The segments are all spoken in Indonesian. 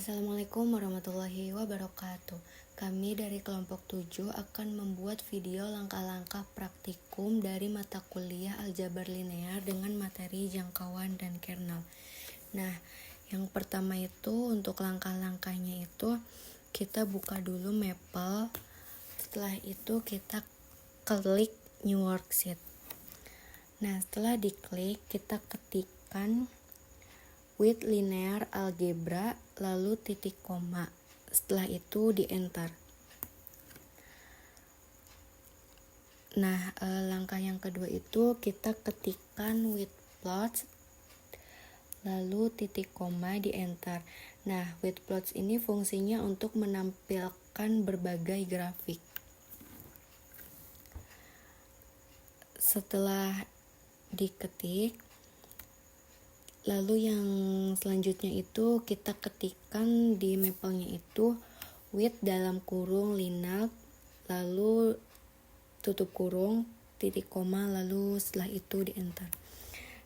Assalamualaikum warahmatullahi wabarakatuh. Kami dari kelompok 7 akan membuat video langkah-langkah praktikum dari mata kuliah aljabar linear dengan materi jangkauan dan kernel. Nah, yang pertama itu untuk langkah-langkahnya itu kita buka dulu Maple. Setelah itu kita klik New Worksheet. Nah, setelah diklik kita ketikkan with linear algebra lalu titik koma. Setelah itu di enter. Nah, langkah yang kedua itu kita ketikkan with plots lalu titik koma di enter. Nah, with plots ini fungsinya untuk menampilkan berbagai grafik. Setelah diketik, lalu yang selanjutnya itu kita ketikkan di Maple-nya itu with dalam kurung linear lalu tutup kurung titik koma lalu setelah itu di enter.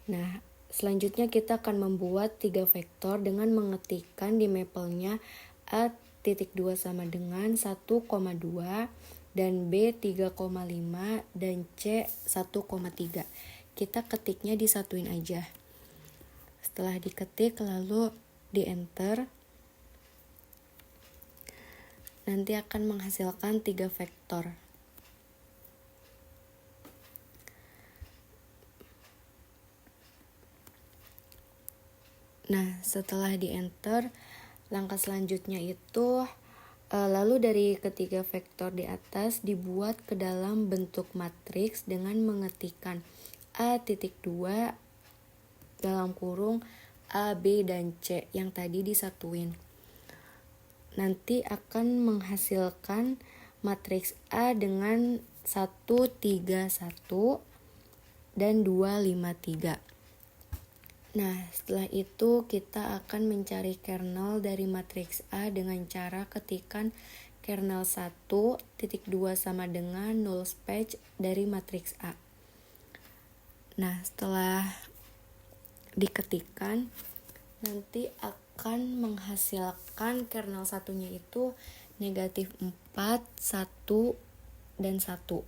Nah, selanjutnya kita akan membuat 3 vektor dengan mengetikkan di Maple-nya A.2 sama dengan 1,2 dan B 3,5 dan C 1,3. Kita ketiknya disatuin aja. Setelah diketik lalu di enter, nanti akan menghasilkan 3 vektor. Nah, setelah di enter, langkah selanjutnya itu lalu dari ketiga vektor di atas dibuat ke dalam bentuk matriks dengan mengetikkan A.2 dalam kurung A, B, dan C yang tadi disatuin. Nanti akan menghasilkan matriks A dengan 1, 3, 1 dan 2, 5, 3. Nah, setelah itu kita akan mencari kernel dari matriks A dengan cara ketikkan kernel 1.2 sama dengan null space dari matriks A. Nah, setelah diketikkan, nanti akan menghasilkan kernel satunya itu negatif 4, 1, dan 1.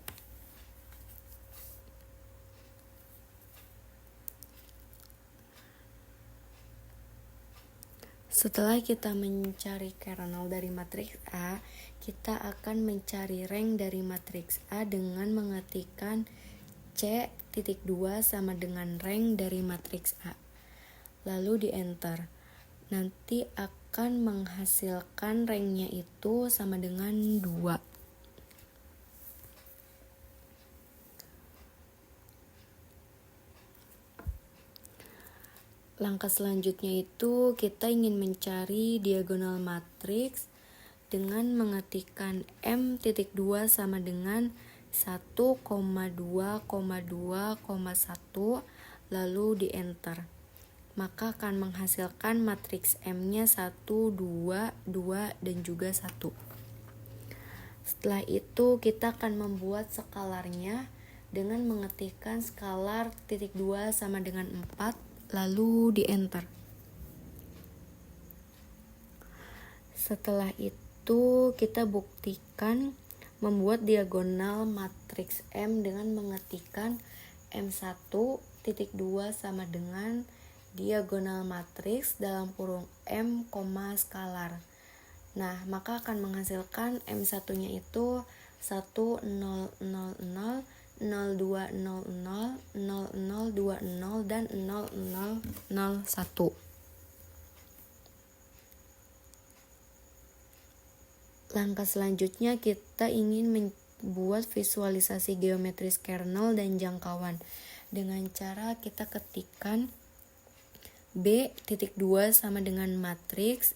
Setelah kita mencari kernel dari matriks A, kita akan mencari rank dari matriks A dengan mengetikkan C.2 sama dengan rank dari matriks A. Lalu di enter. Nanti akan menghasilkan ranknya itu sama dengan 2. Langkah selanjutnya itu kita ingin mencari diagonal matriks dengan mengetikkan M.2 sama dengan 1,2,2,1 lalu di enter. Maka akan menghasilkan matriks M-nya 1, 2, 2, dan juga 1. Setelah itu kita akan membuat skalarnya dengan mengetikkan skalar titik 2 sama dengan 4 lalu di enter. Setelah itu kita buktikan membuat diagonal matriks M dengan mengetikkan M1.2 sama dengan diagonal matriks dalam kurung M, skalar. Nah, maka akan menghasilkan M1-nya itu 1, 0, 0, 0, 0, 2, 0, 0, 0, 0, 2, 0, dan 0, 0, 0, 1. Langkah selanjutnya kita ingin membuat visualisasi geometris kernel dan jangkauan dengan cara kita ketikkan B.2 sama dengan matriks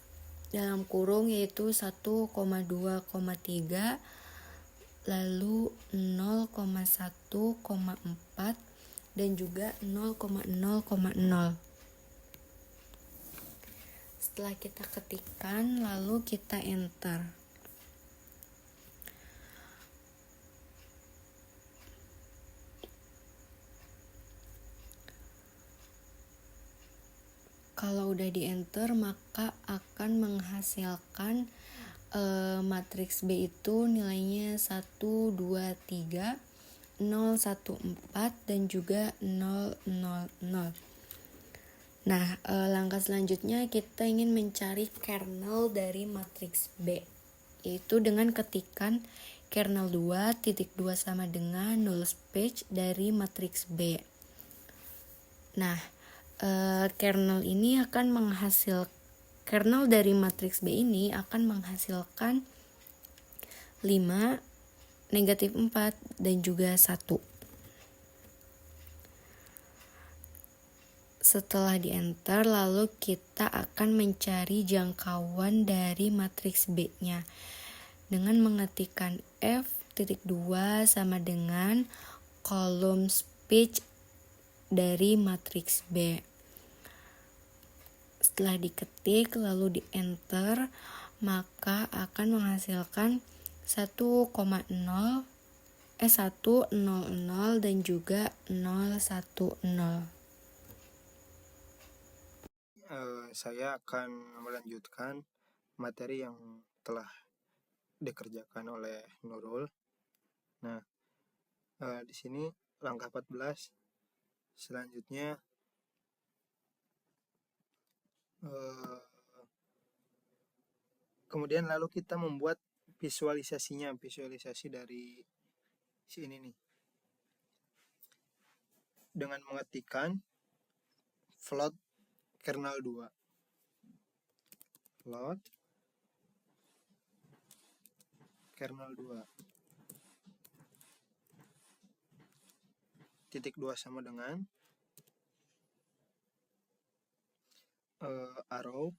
dalam kurung yaitu 1,2,3 lalu 0,1,4 dan juga 0,0,0. Setelah kita ketikkan lalu kita enter. Kalau udah di enter maka akan menghasilkan matriks B itu nilainya 1, 2, 3, 0, 1, 4 dan juga 0, 0, 0. Nah, langkah selanjutnya kita ingin mencari kernel dari matriks B, yaitu dengan ketikan kernel 2 titik 2 sama dengan null space dari matriks B. Nah, kernel dari matriks B ini akan menghasilkan 5, negatif 4, dan juga 1. Setelah di enter, lalu kita akan mencari jangkauan dari matriks B-nya dengan mengetikkan F.2 sama dengan kolom space dari matriks B. Setelah diketik lalu di enter, maka akan menghasilkan 1,0, 100 dan juga 010. Saya akan melanjutkan materi yang telah dikerjakan oleh Nurul. Nah, di sini langkah 14. Selanjutnya kemudian lalu kita membuat visualisasi dari si ini nih, dengan mengetikkan float kernel 2. Float kernel 2 titik 2 sama dengan arrow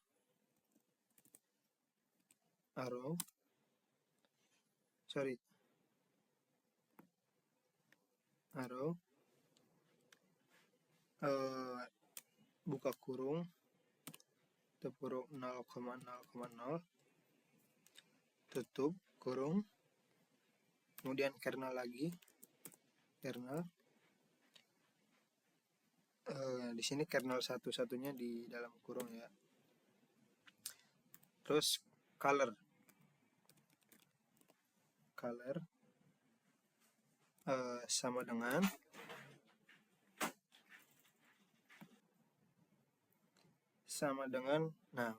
buka kurung, tutup kurung 0,0,0, tutup kurung, kemudian kernel lagi, di sini kernel satu-satunya di dalam kurung ya. Terus color sama dengan nah,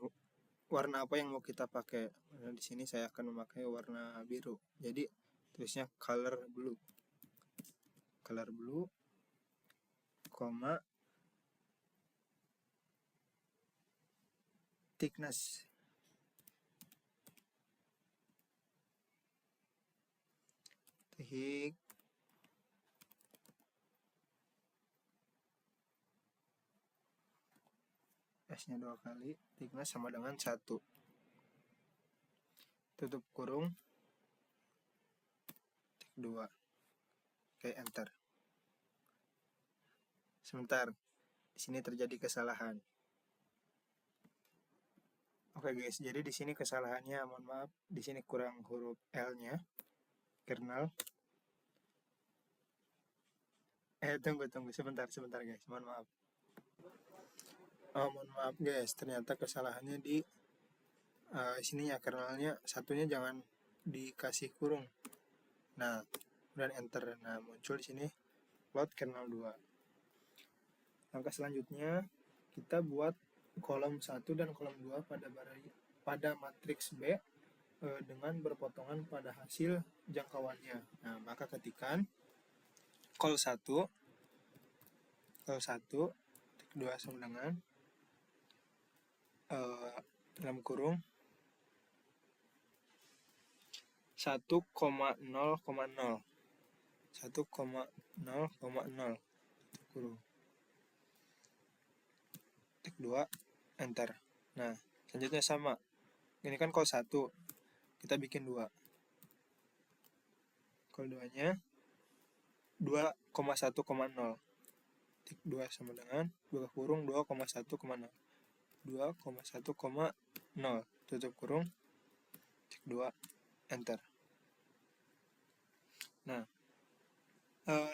warna apa yang mau kita pakai. Nah, di sini saya akan memakai warna biru. Jadi tulisnya color blue, thickness. S-nya 2 kali, thickness sama dengan 1. Tutup kurung, tik 2. Oke, enter. Sebentar, di sini terjadi kesalahan. Oke guys, jadi di sini kesalahannya, mohon maaf, di sini kurang huruf L-nya, kernel. Tunggu sebentar guys, mohon maaf. Mohon maaf guys, ternyata kesalahannya di sininya, kernelnya satunya jangan dikasih kurung. Nah, kemudian enter. Nah, muncul di sini plot kernel 2. Langkah selanjutnya kita buat kolom 1 dan kolom 2 pada matriks B dengan berpotongan pada hasil jangkauannya. Nah, maka ketikkan col 1 tik 2 sama dengan dalam kurung 1,0,0 kurung tik 2 enter. Nah, selanjutnya sama, ini kan col 1, kita bikin 2, col 2 nya 2,1,0 tik 2 sama dengan buka kurung 2,1,0, tutup kurung tik 2 enter. Nah,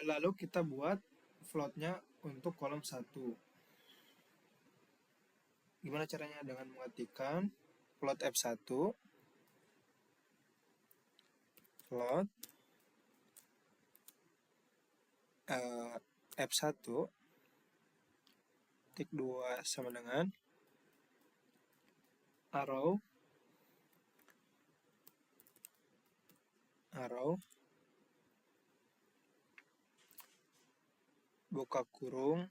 lalu kita buat floatnya untuk kolom 1. Gimana caranya? Dengan mengetikkan plot F1, plot F1 tik 2 sama dengan arrow buka kurung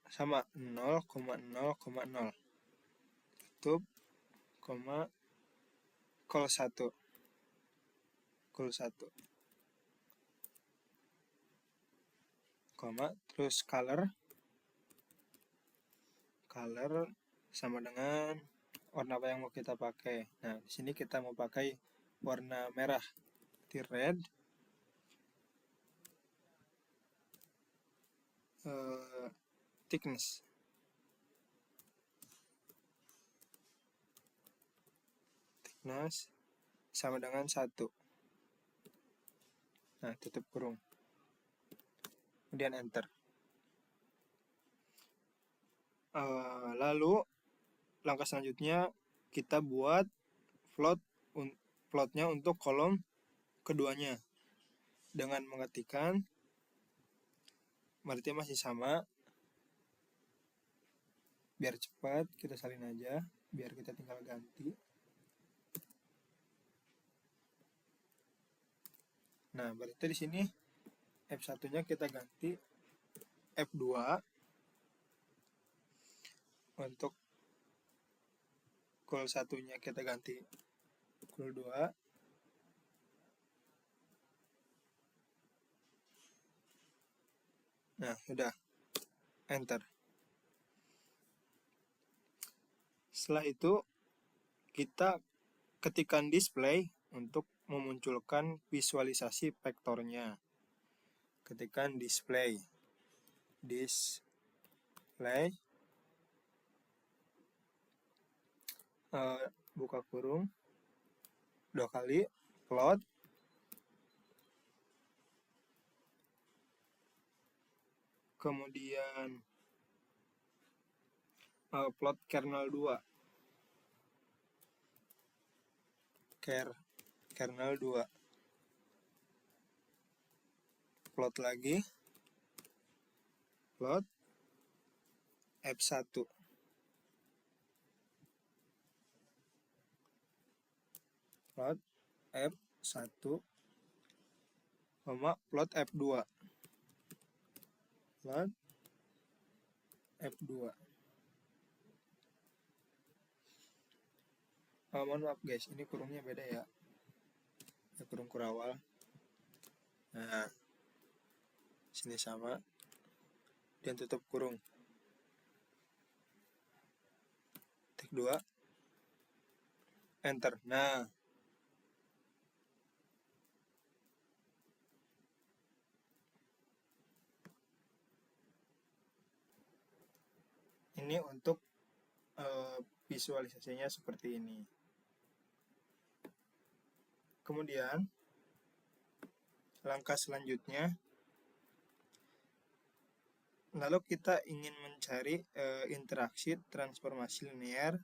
sama 0,0,0 tutup, col 1 terus color sama dengan warna apa yang mau kita pakai. Nah, di sini kita mau pakai warna merah, di red, thickness sama dengan 1. Nah, tutup kurung, kemudian enter. Lalu langkah selanjutnya kita buat plotnya untuk kolom keduanya dengan mengetikkan, berarti masih sama. Biar cepat kita salin aja, biar kita tinggal ganti. Nah, berarti di sini F1-nya kita ganti F2, untuk col 1-nya kita ganti col 2. Nah, udah, enter. Setelah itu kita ketikkan display untuk memunculkan visualisasi vektornya. Ketikkan display, buka kurung 2 kali, plot, kemudian plot kernel 2, kernel 2, plot lagi, plot F1, plot F1, plot F2, plot F2. Mohon maaf guys, ini kurungnya beda ya, kurung kurawal. Nah, sini sama, dan tutup kurung, tik 2, enter. Nah, ini untuk visualisasinya seperti ini. Kemudian langkah selanjutnya, lalu kita ingin mencari interaksi transformasi linear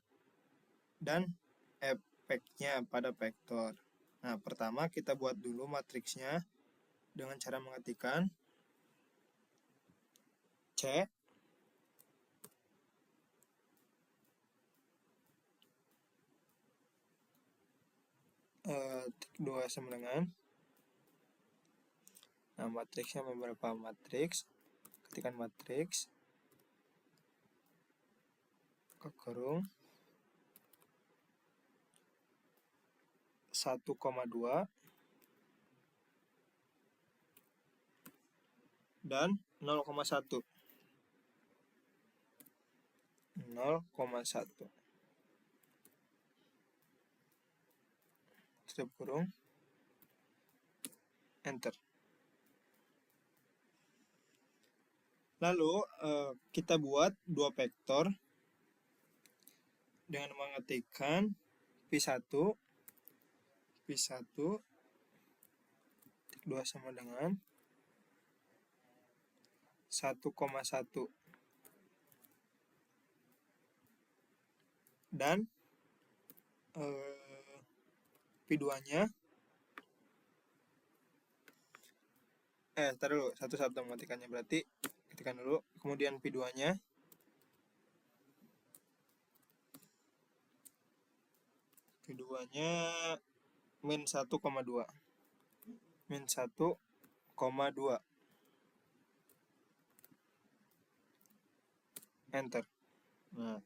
dan efeknya pada vektor. Nah, pertama kita buat dulu matriksnya dengan cara mengetikkan C, tik 2 sama dengan, nah matriksnya beberapa matriks, ketikkan matriks, ke kurung 1,2 dan 0,1. Tutup kurung, enter. Lalu kita buat dua vektor dengan mengetikkan P1 tik 2 sama dengan 1,1. dan P2-nya tar dulu, satu-satu mematikannya, berarti ketikkan dulu, kemudian P2-nya min 1,2 enter. Nah,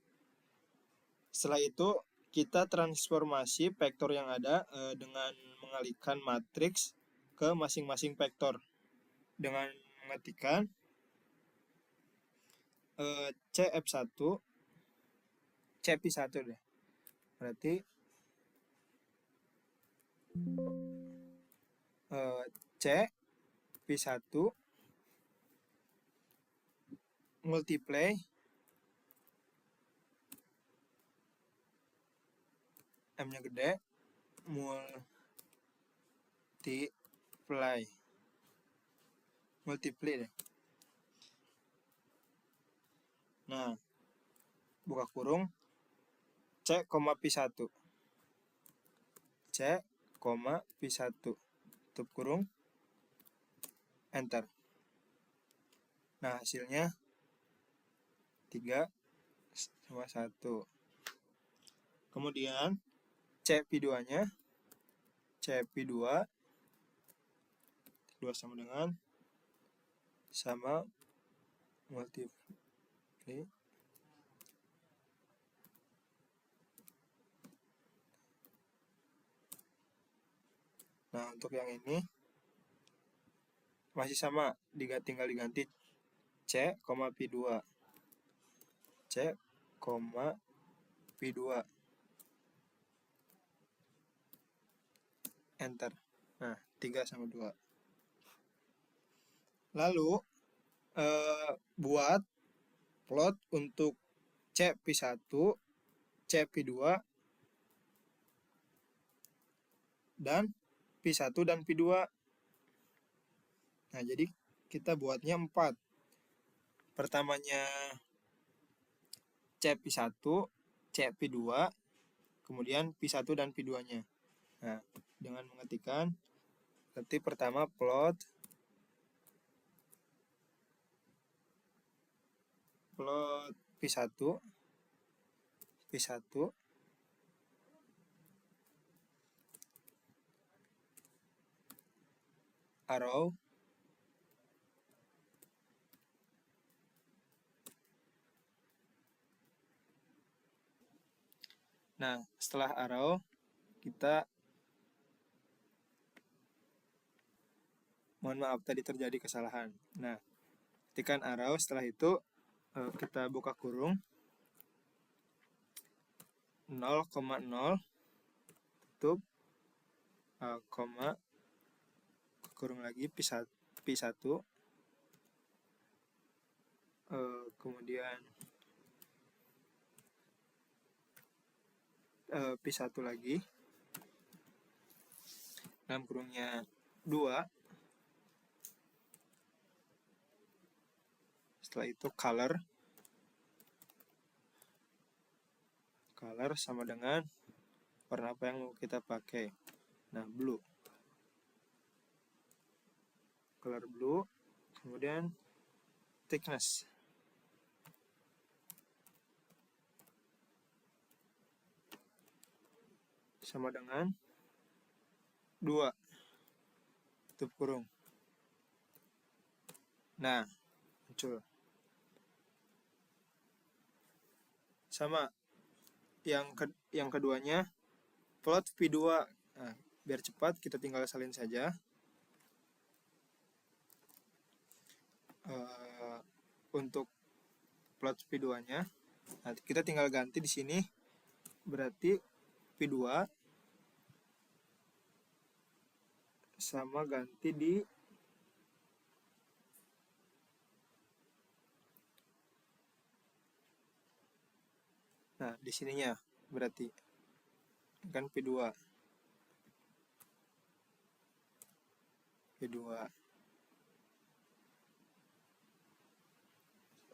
setelah itu kita transformasi vektor yang ada dengan mengalihkan matriks ke masing-masing vektor dengan mengetikkan CF1 CP1 deh. Berarti C P1 multiply M-nya gede multiply deh. Nah, buka kurung C, P1 C, P1 tutup kurung, enter. Nah, hasilnya 3 sama 1. Kemudian CP2-nya CP2 sama dengan sama multiply Nah, untuk yang ini masih sama, tinggal diganti C, P2 C, P2 enter. Nah, 3 sama 2. Lalu buat plot untuk CP1, CP2 dan P1 dan P2. Nah, jadi kita buatnya 4. Pertamanya CP1, CP2, kemudian P1 dan P2-nya. Nah, dengan mengetikkan berarti pertama plot P1 arrow Nah, setelah arrow kita mohon maaf tadi terjadi kesalahan. Nah, ketikkan arrow, setelah itu kita buka kurung 0,0 tutup koma kurung lagi P1 kemudian P1 lagi dalam kurungnya 2. Setelah itu color sama dengan warna apa yang mau kita pakai. Nah, blue, color blue, kemudian thickness sama dengan 2 tutup kurung. Nah, muncul sama yang keduanya plot P2. Nah, biar cepat kita tinggal salin saja. Untuk plot P2-nya, nah, kita tinggal ganti di sini, berarti P2 sama ganti di di sininya, berarti kan P2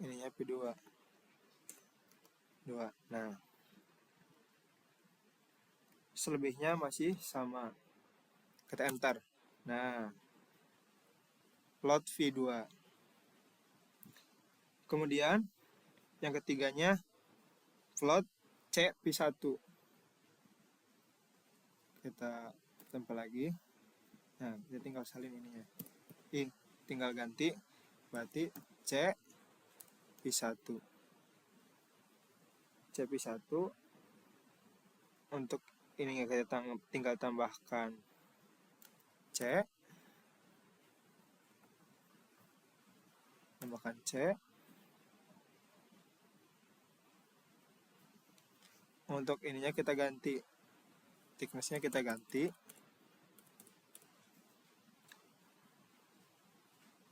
ininya P2. Nah, selebihnya masih sama. Kita enter. Nah, plot V2. Kemudian yang ketiganya plot CP1. Kita tempel lagi. Nah, kita tinggal salin ininya. Tinggal ganti, berarti CP1. CP1 untuk ininya kita tinggal tambahkan C, untuk ininya kita ganti, thicknessnya kita ganti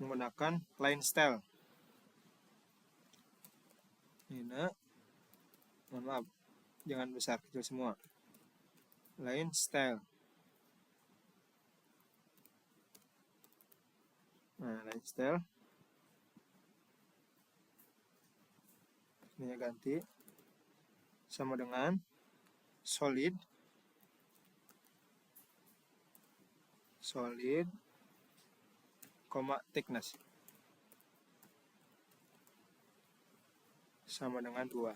menggunakan line style. Ini, mohon maaf, jangan besar, kecil semua. Line style. Nah, line style. Ini ganti sama dengan solid, thickness sama dengan 2.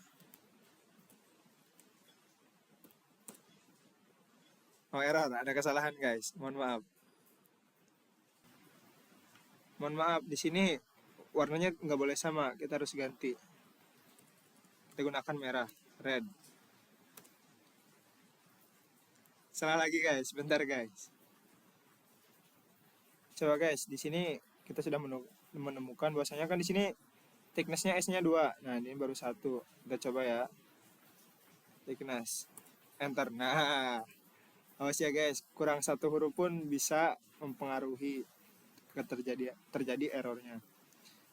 Oh, error, ada kesalahan guys, mohon maaf. Di sini warnanya nggak boleh sama, kita harus ganti. Kita gunakan merah, red. Salah lagi guys, bentar guys. Coba guys, di sini kita sudah menemukan bahwasanya kan di sini thicknessnya S-nya 2. Nah, ini baru 1. Kita coba ya. Thickness. Enter. Nah, awas ya guys, kurang 1 huruf pun bisa mempengaruhi terjadi errornya.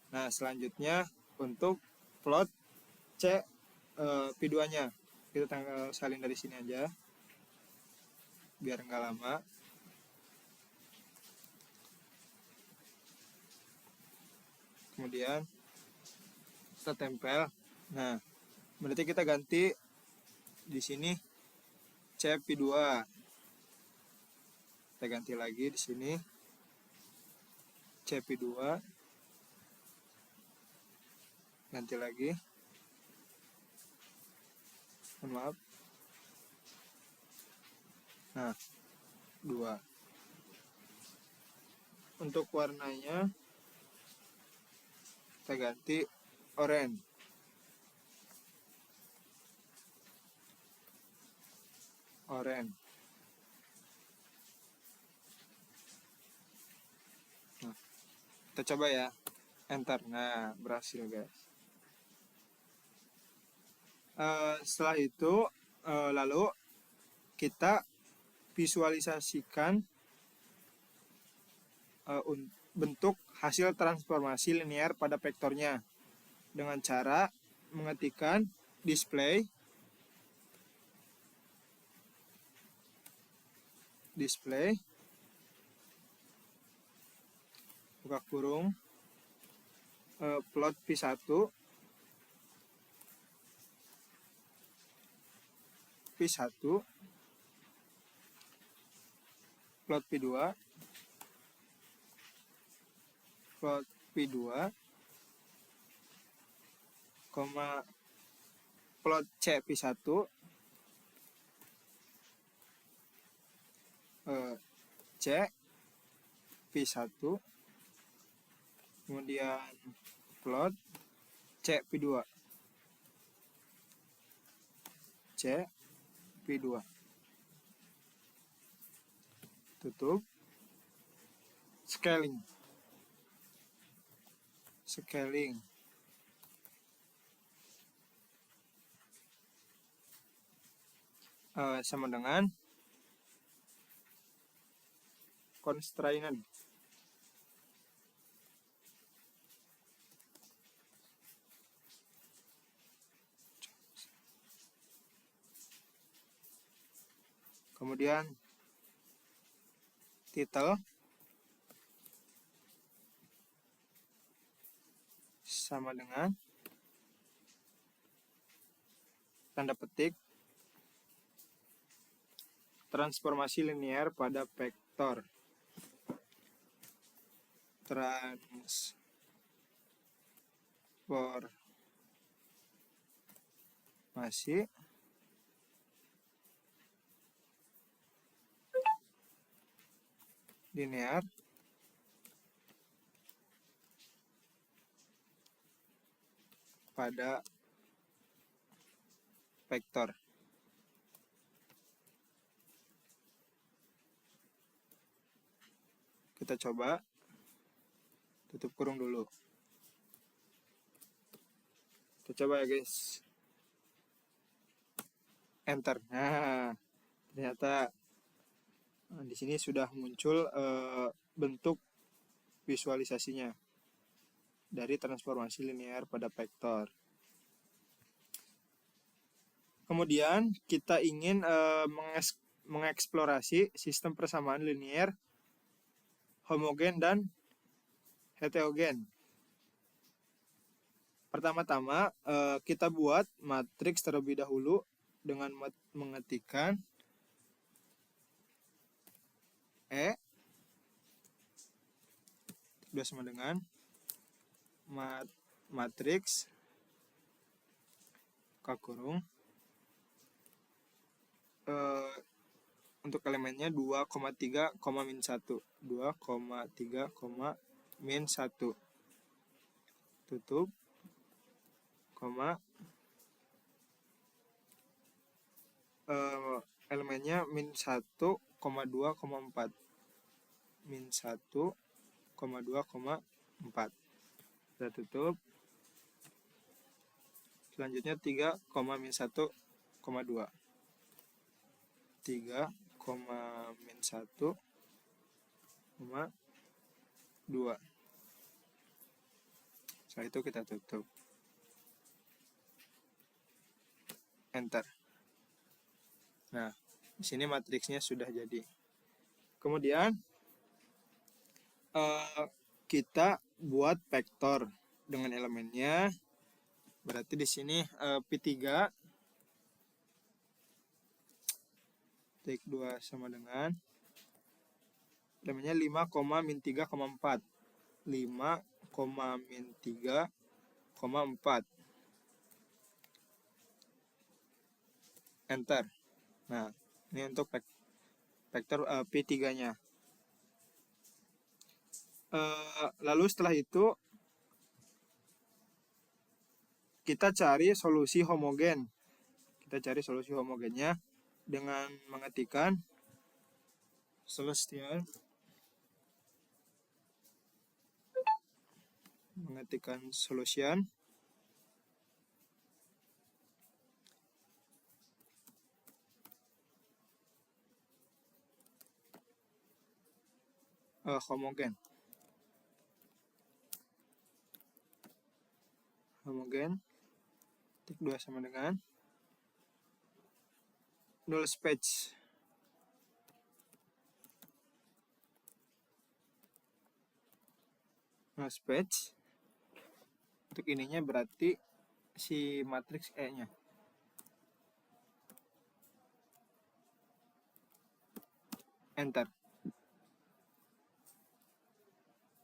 Nah, selanjutnya untuk plot P2-nya. Kita tanggal salin dari sini aja. Biar nggak lama. Kemudian kita tempel. Nah, berarti kita ganti di sini CP2. Kita ganti lagi di sini CP2. Ganti lagi. Mohon maaf. Nah, 2. Untuk warnanya kita ganti oranye. Nah, kita coba ya. Enter. Nah, berhasil guys. Setelah itu lalu kita visualisasikan bentuk hasil transformasi linear pada vektornya dengan cara mengetikkan display buka kurung plot P1 plot P2 plot CP1 CP1, kemudian plot CP2 tutup, scaling sama dengan constraint. Kemudian title sama dengan tanda petik transformasi linear pada vektor. Transformasi linear pada vektor. Kita coba tutup kurung dulu. Kita coba ya guys. Enter. Nah, ternyata di sini sudah muncul bentuk visualisasinya dari transformasi linear pada vektor. Kemudian kita ingin mengeksplorasi sistem persamaan linear, homogen dan heterogen. Pertama-tama kita buat matriks terlebih dahulu dengan mengetikkan E sudah sama dengan matriks kurung untuk elemennya 2,3, min 1. 2,3, min 1. Tutup, koma. Elemennya min 1, 2,4. Min 1, 2,4. Kita tutup. Selanjutnya 3, min 1, 2. 3, min 1, 2. Setelah itu kita tutup. Enter. Nah, di sini matriksnya sudah jadi. Kemudian kita buat vektor dengan elemennya. Berarti di sini P3 tik 2 sama dengan elemennya 5, min 3,4. 5, min 3,4. Enter. Nah, ini untuk vektor P3-nya. Lalu setelah itu kita cari solusi homogen. Kita cari solusi homogennya dengan mengetikkan solution. Mengetikkan solution. Homogen. Tik 2 sama dengan null space. Null space. Untuk ininya berarti si matriks E-nya. Enter.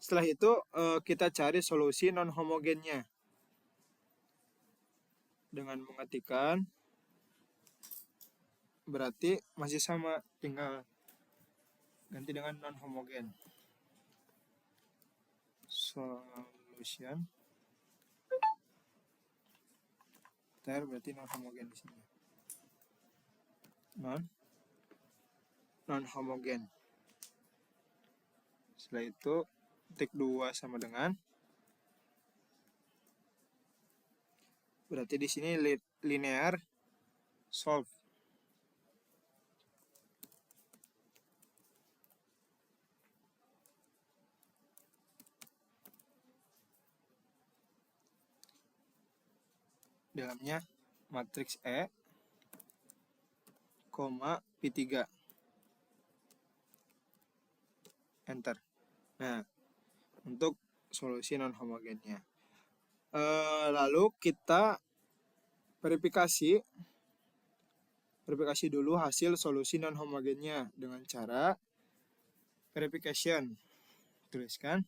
Setelah itu kita cari solusi non homogennya dengan mengetikkan, berarti masih sama, tinggal ganti dengan non homogen. Solution berarti non homogen di sini. Non homogen. Setelah itu tik 2 sama dengan, berarti di sini linear solve. Dalamnya matriks E, P3. Enter. Nah, untuk solusi non homogennya. Lalu kita verifikasi verifikasi dulu hasil solusi non-homogennya dengan cara verification. Tuliskan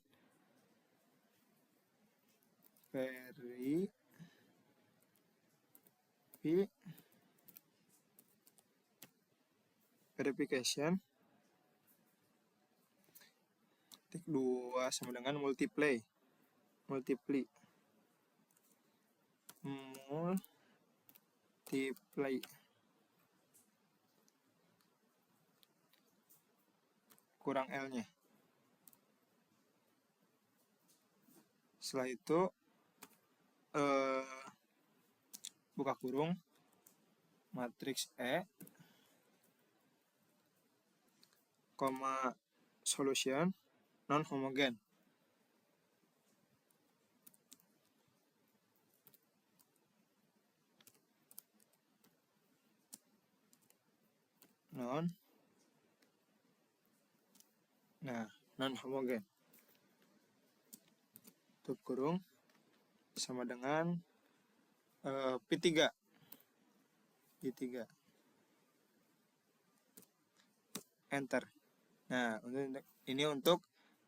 verification titik 2 sama dengan multiply kurang L-nya. Setelah itu buka kurung matriks E, koma solution non-homogen. Non-homogen. Tutup kurung sama dengan P3. Enter. Nah, ini untuk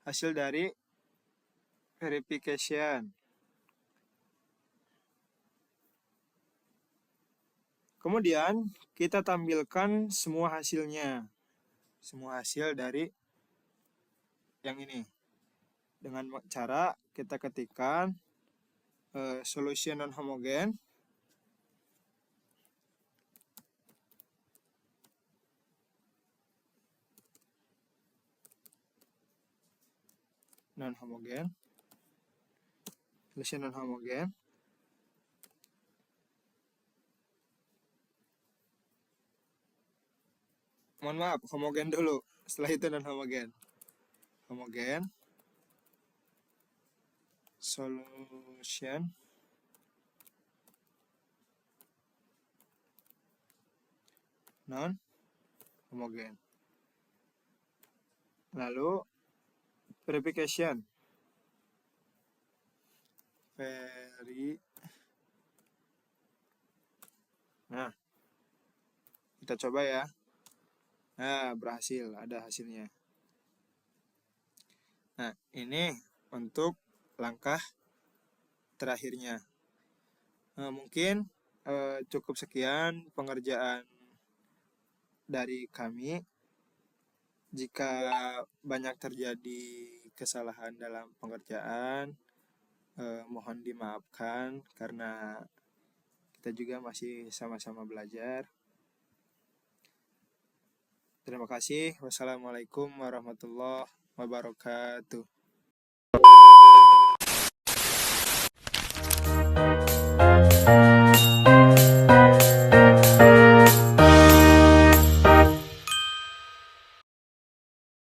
hasil dari verification. Kemudian kita tampilkan semua hasilnya. Semua hasil dari yang ini. Dengan cara kita ketikkan solution non-homogen solution non-homogen homogen dulu, setelah itu non-homogen. Solution non-homogen. Lalu verification. Nah, kita coba ya. Nah, berhasil, ada hasilnya. Nah, ini untuk langkah terakhirnya. Mungkin cukup sekian pengerjaan dari kami. Jika banyak terjadi kesalahan dalam pengerjaan, mohon dimaafkan karena kita juga masih sama-sama belajar. Terima kasih. Wassalamualaikum warahmatullahi wabarakatuh.